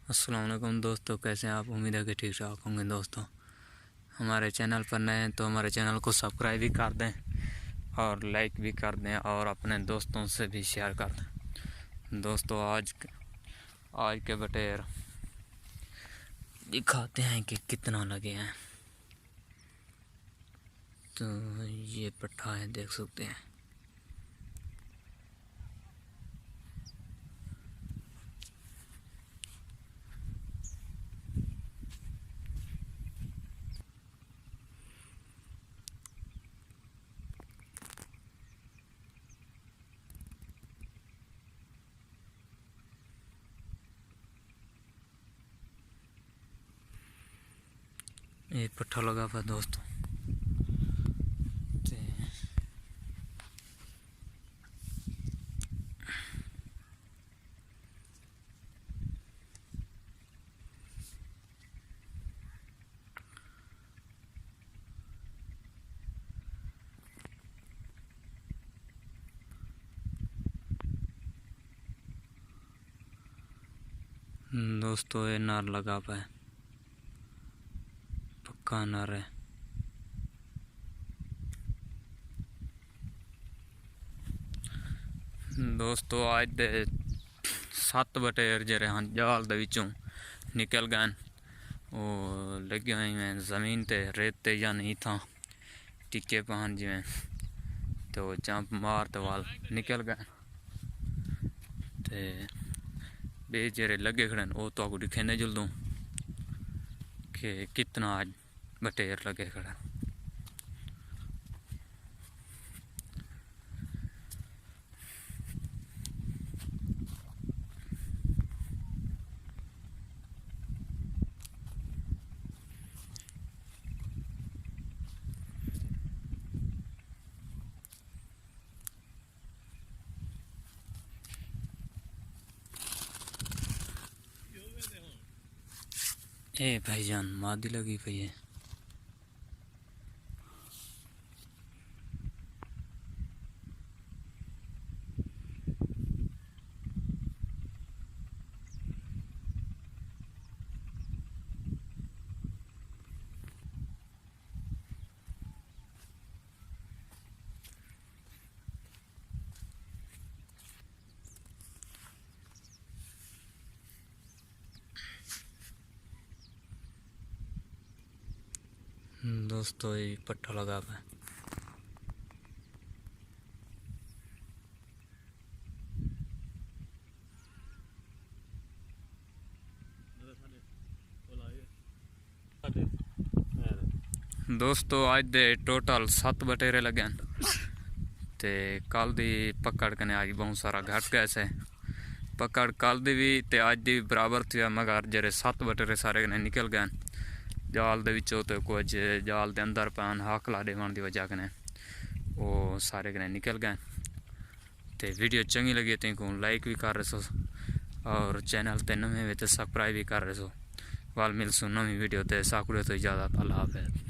अस्सलाम वालेकुम दोस्तों, कैसे हैं आप। उम्मीद है कि ठीक ठाक होंगे। दोस्तों, हमारे चैनल पर नए हैं तो हमारे चैनल को सब्सक्राइब भी कर दें और लाइक भी कर दें और अपने दोस्तों से भी शेयर कर दें। दोस्तों, आज के बटेर दिखाते हैं कि कितना लगे हैं। तो ये पट्ठा है, देख सकते हैं। ये पट्ठा लगा हुआ दोस्तों। दोस्तों, ये नार लगा हुआ है, पक्का नार है। दोस्तों, आज दे 7 बटेर जरे हाँ जाल दे विचों निकल गए। वो लगे हुए हैं जमीन ते रेत ते या नहीं था टिके पहन जिमें, तो जंप मार तो वाल निकल गए। ते बे जरे लगे खड़े वो तो आपको दिखे नहीं जल्दों कि कितना आज बटेर लगे खड़े। ए भाईजान, मादी लगी पई है। दोस्तों, ये पट्टा लगा हुआ है। दोस्तों, आज दे टोटल 7 बटेरे लगे ते कल दी पकड़ कने आज बहुत सारा घट गया से। पकड़ कल दी भी ते आज दी बराबर थी, मगर जरे 7 बटेरे सारे कने निकल गए जाल दे विचों। तो कुछ जाल दे अंदर पैन हाकला देवन की वजह कने वो सारे कने निकल गए। तो वीडियो चंगी लगी तो लाइक भी कर रहे सो और चैनल ते नवे तो सब्सक्राइब भी कर रहे सो। वाल मिलसूँ नवी वीडियो ते साकुड़े तो इजाज़त। अल्लाह हाफ़िज़।